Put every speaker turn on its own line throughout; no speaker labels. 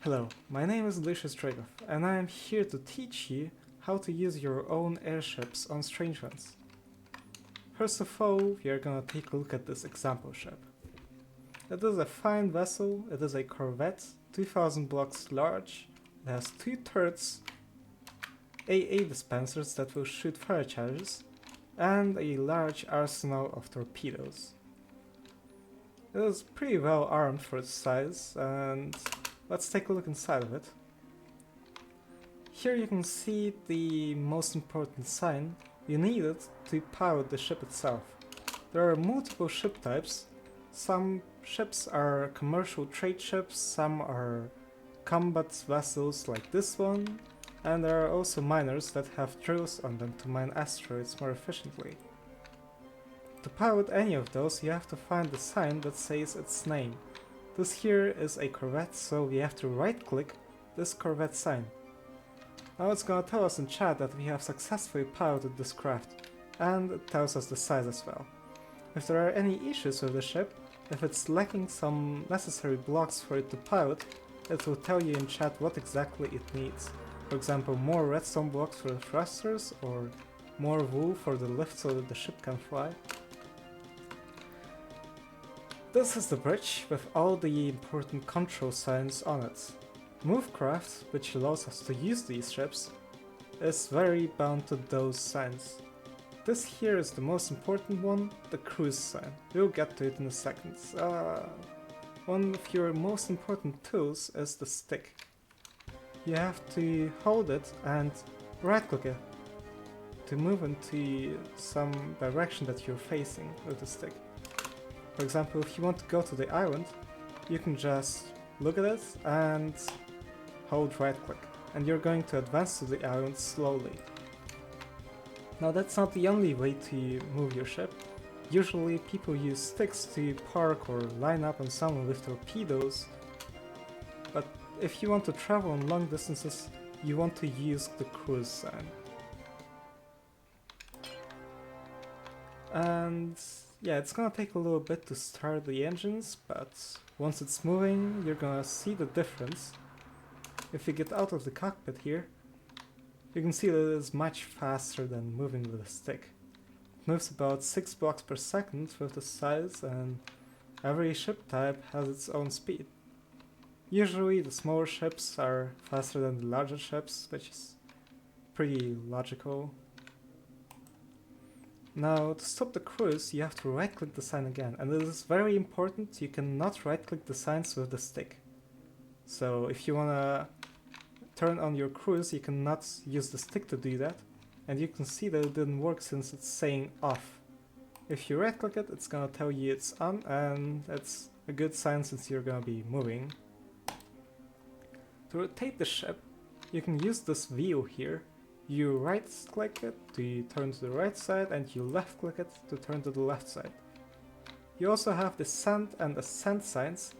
Hello, my name is LargeAircraft, and I am here to teach you how to use your own airships on Strangelands. First of all, we are gonna take a look at this example ship. It is a fine vessel, it is a Corvette, 2000 blocks large, it has 2 turrets, AA dispensers that will shoot fire charges, and a large arsenal of torpedoes. It is pretty well armed for its size, and let's take a look inside of it. Here you can see the most important sign you need it to pilot the ship itself. There are multiple ship types. Some ships are commercial trade ships, some are combat vessels like this one, and there are also miners that have drills on them to mine asteroids more efficiently. To pilot any of those, you have to find the sign that says its name. This here is a Corvette, so we have to right-click this Corvette sign. Now it's gonna tell us in chat that we have successfully piloted this craft, and it tells us the size as well. If there are any issues with the ship, if it's lacking some necessary blocks for it to pilot, it will tell you in chat what exactly it needs. For example, more redstone blocks for the thrusters, or more wool for the lift so that the ship can fly. This is the bridge with all the important control signs on it. Movecraft, which allows us to use these ships, is very bound to those signs. This here is the most important one, the cruise sign. We'll get to it in a second. One of your most important tools is the stick. You have to hold it and right click it to move into some direction that you're facing with the stick. For example, if you want to go to the island, you can just look at it and hold right click, and you're going to advance to the island slowly. Now that's not the only way to move your ship. Usually people use sticks to park or line up on someone with torpedoes, but if you want to travel on long distances, you want to use the cruise sign. And yeah, it's gonna take a little bit to start the engines, but once it's moving, you're gonna see the difference. If you get out of the cockpit here, you can see that it is much faster than moving with a stick. It moves about 6 blocks per second with the size, and every ship type has its own speed. Usually the smaller ships are faster than the larger ships, which is pretty logical. Now, to stop the cruise, you have to right-click the sign again, and it is very important, you cannot right-click the signs with the stick. So if you wanna turn on your cruise, you cannot use the stick to do that, and you can see that it didn't work since it's saying off. If you right-click it, it's gonna tell you it's on, and that's a good sign since you're gonna be moving. To rotate the ship, you can use this wheel here. You right-click it to turn to the right side, and you left-click it to turn to the left side. You also have the send and ascent signs.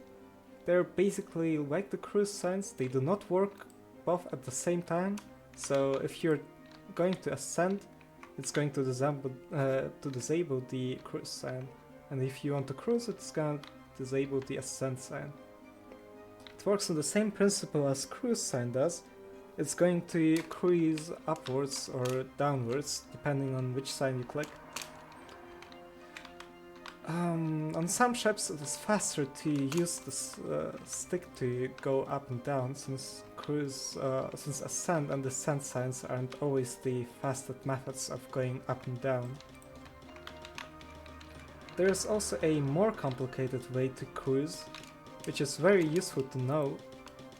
They're basically like the cruise signs, they do not work both at the same time, so if you're going to ascend, it's going to disable the cruise sign, and if you want to cruise, it's going to disable the ascent sign. It works on the same principle as cruise sign does. It's going to cruise upwards or downwards, depending on which sign you click. On some ships it is faster to use this stick to go up and down, since since ascent and descent signs aren't always the fastest methods of going up and down. There is also a more complicated way to cruise, which is very useful to know.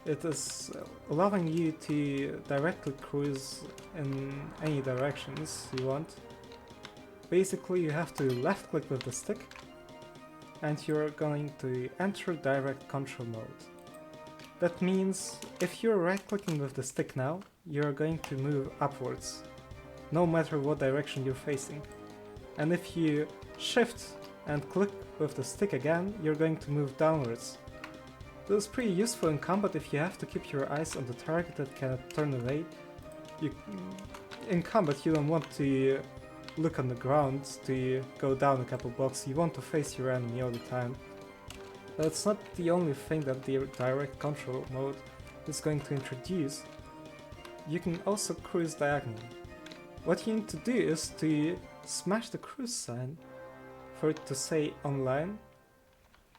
It is allowing you to directly cruise in any directions you want. Basically, you have to left click with the stick, and you're going to enter direct control mode. That means if you're right clicking with the stick now, you're going to move upwards, no matter what direction you're facing. And if you shift and click with the stick again, you're going to move downwards. This is pretty useful in combat if you have to keep your eyes on the target that cannot turn away. In combat you don't want to look on the ground to go down a couple blocks, you want to face your enemy all the time. But it's not the only thing that the direct control mode is going to introduce, you can also cruise diagonally. What you need to do is to smash the cruise sign for it to say online,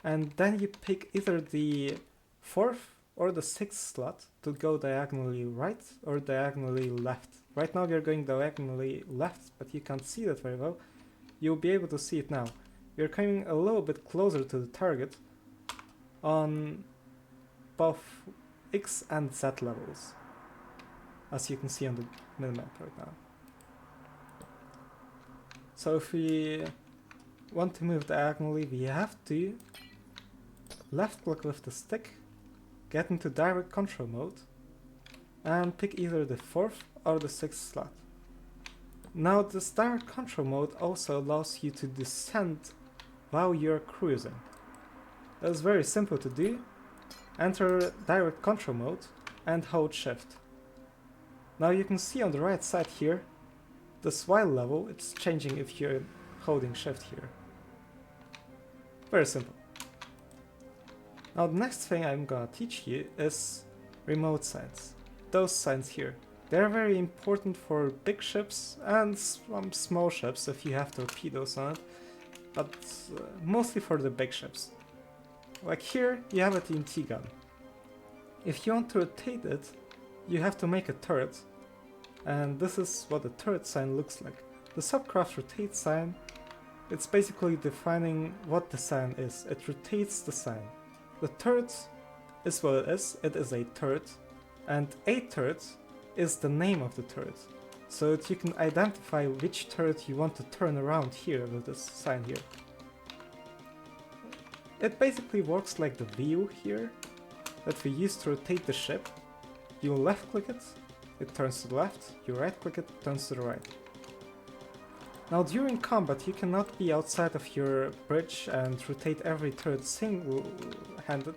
and then you pick either the 4th or the 6th slot to go diagonally right or diagonally left. Right now we are going diagonally left, but you can't see that very well. You'll be able to see it now. We are coming a little bit closer to the target on both X and Z levels, as you can see on the minimap right now. So if we want to move diagonally, we have to left click with the stick, get into direct control mode, and pick either the 4th or the 6th slot. Now this direct control mode also allows you to descend while you're cruising. That's very simple to do. Enter direct control mode and hold shift. Now you can see on the right side here, this while level, it's changing if you're holding shift here. Very simple. Now the next thing I'm gonna teach you is remote signs. Those signs here. They're very important for big ships and some small ships if you have torpedoes on it, but mostly for the big ships. Like here, you have a TNT gun. If you want to rotate it, you have to make a turret, and this is what the turret sign looks like. The subcraft rotate sign, it's basically defining what the sign is. It rotates the sign. The turret is what it is a turret, and a turret is the name of the turret, so that you can identify which turret you want to turn around here with this sign here. It basically works like the wheel here that we use to rotate the ship. You left click it, it turns to the left, you right click it, it turns to the right. Now during combat you cannot be outside of your bridge and rotate every turret single-handed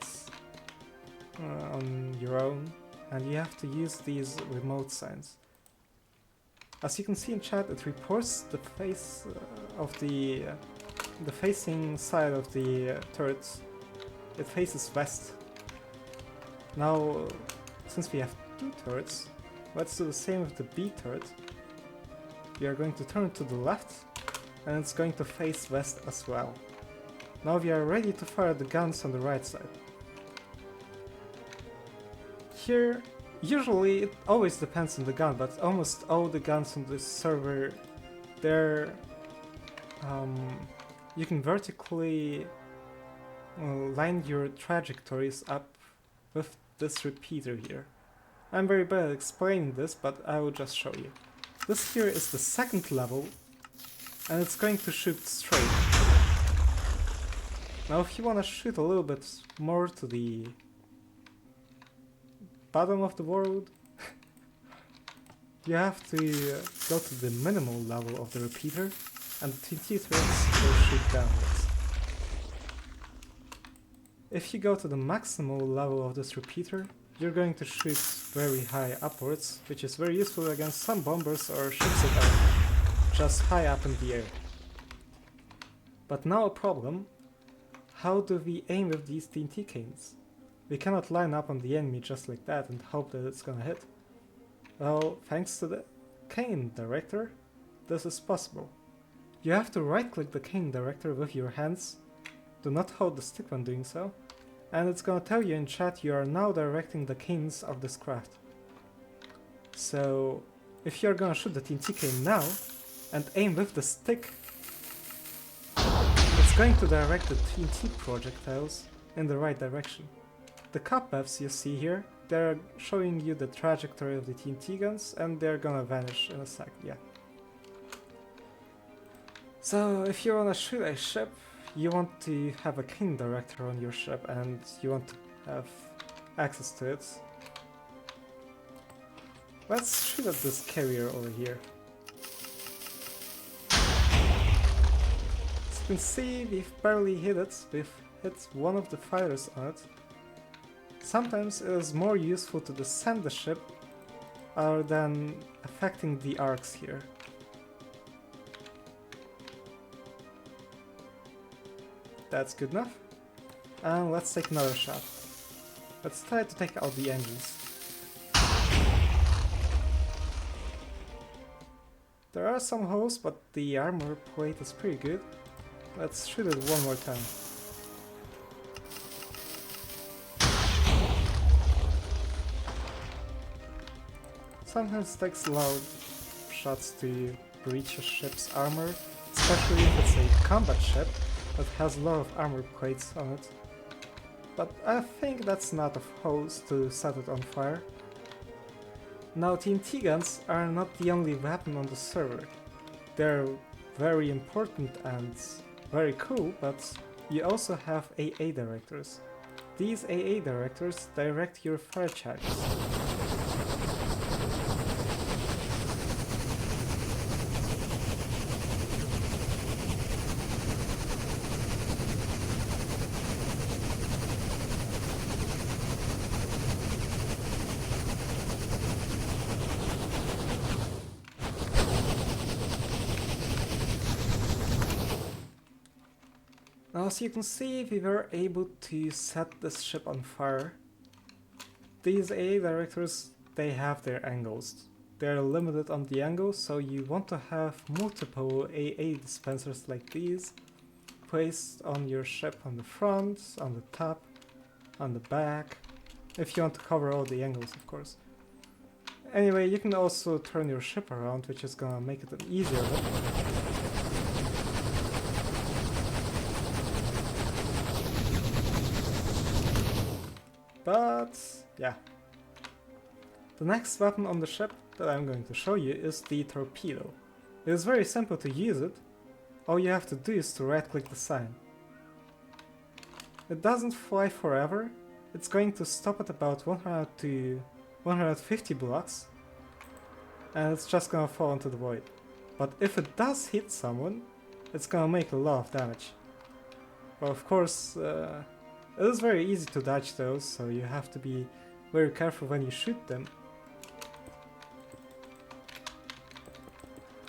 on your own, and you have to use these remote signs. As you can see in chat, it reports the face of the facing side of the turret. It faces west. Now, since we have 2 turrets, let's do the same with the B turret. We are going to turn it to the left, and it's going to face west as well. Now we are ready to fire the guns on the right side. Here, usually it always depends on the gun, but almost all the guns on this server, they're you can vertically line your trajectories up with this repeater here. I'm very bad at explaining this, but I will just show you. This here is the 2nd level, and it's going to shoot straight. Now if you want to shoot a little bit more to the bottom of the world, you have to go to the minimal level of the repeater, and the TNT turrets will shoot downwards. If you go to the maximal level of this repeater, you're going to shoot very high upwards, which is very useful against some bombers or ships that are just high up in the air. But now a problem: how do we aim with these TNT canes? We cannot line up on the enemy just like that and hope that it's gonna hit. Well, thanks to the cane director, this is possible. You have to right click the cane director with your hands, do not hold the stick when doing so, and it's gonna tell you in chat you are now directing the canes of this craft. So if you're gonna shoot the TNT cane now and aim with the stick, it's going to direct the TNT projectiles in the right direction. The cobwebs you see here, they're showing you the trajectory of the TNT guns, and they're gonna vanish in a sec, yeah. So if you wanna shoot a ship, you want to have a cane director on your ship, and you want to have access to it. Let's shoot at this carrier over here. As you can see, we've barely hit it. We've hit one of the fighters on it. Sometimes it is more useful to descend the ship rather than affecting the arcs here. That's good enough. And let's take another shot. Let's try to take out the engines. There are some holes, but the armor plate is pretty good. Let's shoot it one more time. Sometimes it takes loud shots to breach a ship's armor, especially if it's a combat ship that has a lot of armor plates on it. But I think that's enough of holes to set it on fire. Now TNT guns are not the only weapon on the server. They're very important and very cool, but you also have AA directors. These AA directors direct your fire charges. Now, as you can see, we were able to set this ship on fire. These AA directors, they have their angles. They're limited on the angle, so you want to have multiple AA dispensers like these placed on your ship on the front, on the top, on the back, if you want to cover all the angles, of course. Anyway, you can also turn your ship around, which is gonna make it an easier look. But yeah. The next weapon on the ship that I'm going to show you is the torpedo. It is very simple to use it. All you have to do is to right click the sign. It doesn't fly forever. It's going to stop at about 100 to 150 blocks, and it's just gonna fall into the void. But if it does hit someone, it's gonna make a lot of damage. Well, of course, it is very easy to dodge those, so you have to be very careful when you shoot them.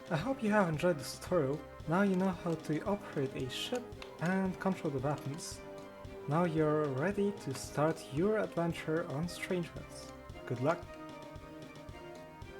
I hope you have enjoyed this tutorial. Now you know how to operate a ship and control the weapons. Now you're ready to start your adventure on Strangelands. Good luck!